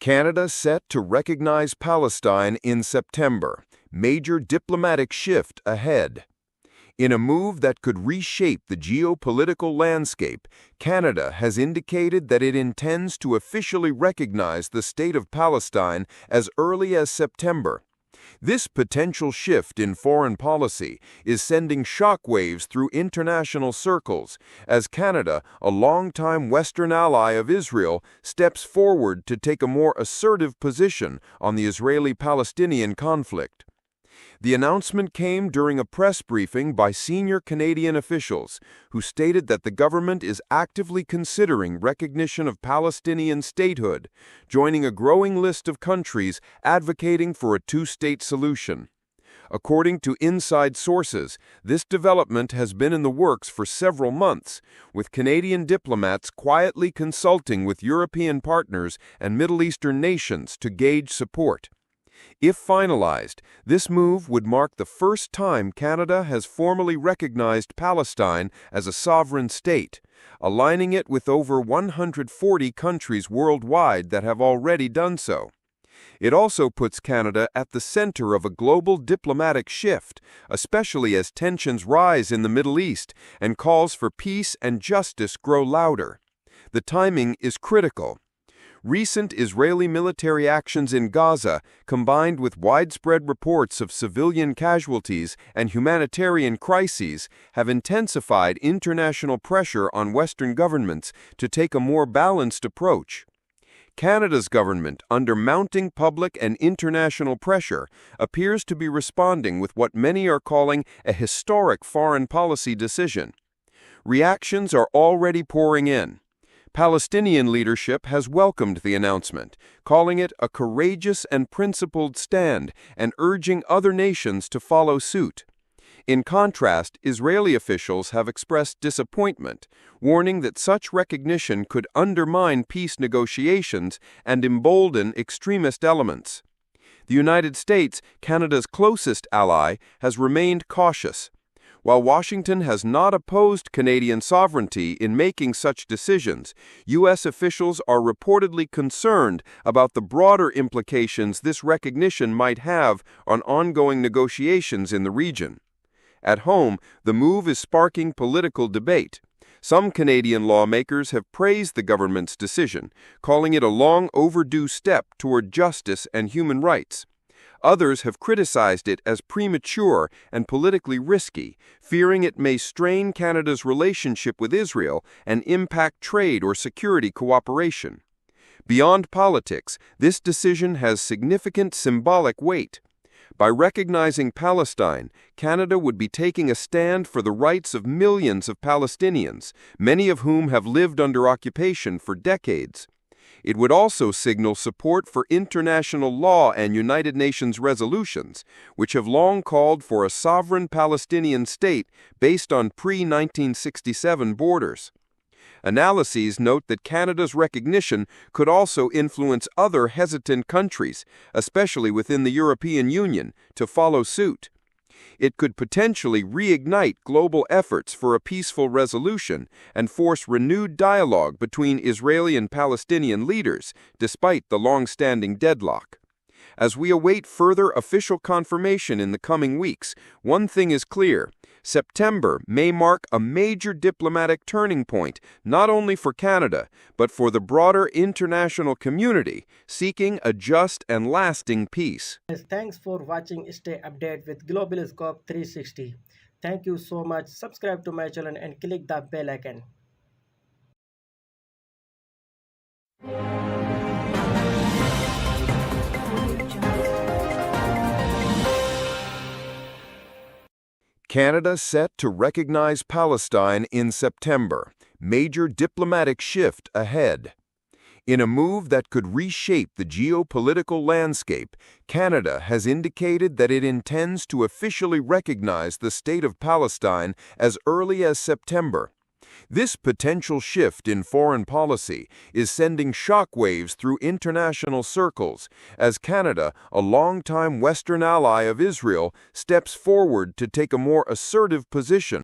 Canada set to recognize Palestine in September. Major diplomatic shift ahead. In a move that could reshape the geopolitical landscape, Canada has indicated that it intends to officially recognize the state of Palestine as early as September. This potential shift in foreign policy is sending shockwaves through international circles as Canada, a longtime Western ally of Israel, steps forward to take a more assertive position on the Israeli-Palestinian conflict. The announcement came during a press briefing by senior Canadian officials who stated that the government is actively considering recognition of Palestinian statehood, joining a growing list of countries advocating for a two-state solution. According to inside sources, this development has been in the works for several months, with Canadian diplomats quietly consulting with European partners and Middle Eastern nations to gauge support. If finalized, this move would mark the first time Canada has formally recognized Palestine as a sovereign state, aligning it with over 140 countries worldwide that have already done so. It also puts Canada at the center of a global diplomatic shift, especially as tensions rise in the Middle East and calls for peace and justice grow louder. The timing is critical. Recent Israeli military actions in Gaza, combined with widespread reports of civilian casualties and humanitarian crises, have intensified international pressure on Western governments to take a more balanced approach. Canada's government, under mounting public and international pressure, appears to be responding with what many are calling a historic foreign policy decision. Reactions are already pouring in. Palestinian leadership has welcomed the announcement, calling it a courageous and principled stand and urging other nations to follow suit. In contrast, Israeli officials have expressed disappointment, warning that such recognition could undermine peace negotiations and embolden extremist elements. The United States, Canada's closest ally, has remained cautious. While Washington has not opposed Canadian sovereignty in making such decisions, U.S. officials are reportedly concerned about the broader implications this recognition might have on ongoing negotiations in the region. At home, the move is sparking political debate. Some Canadian lawmakers have praised the government's decision, calling it a long overdue step toward justice and human rights. Others have criticized it as premature and politically risky, fearing it may strain Canada's relationship with Israel and impact trade or security cooperation. Beyond politics, this decision has significant symbolic weight. By recognizing Palestine, Canada would be taking a stand for the rights of millions of Palestinians, many of whom have lived under occupation for decades. It would also signal support for international law and United Nations resolutions, which have long called for a sovereign Palestinian state based on pre-1967 borders. Analyses note that Canada's recognition could also influence other hesitant countries, especially within the European Union, to follow suit. It could potentially reignite global efforts for a peaceful resolution and force renewed dialogue between Israeli and Palestinian leaders, despite the long-standing deadlock. As we await further official confirmation in the coming weeks, one thing is clear: September may mark a major diplomatic turning point, not only for Canada, but for the broader international community seeking a just and lasting peace. Guys, thanks for watching. Stay updated with Global Scope 360. Thank you so much. Subscribe to my channel and click the bell icon. Canada set to recognize Palestine in September. Major diplomatic shift ahead. In a move that could reshape the geopolitical landscape, Canada has indicated that it intends to officially recognize the state of Palestine as early as September. This potential shift in foreign policy is sending shockwaves through international circles as Canada, a longtime Western ally of Israel, steps forward to take a more assertive position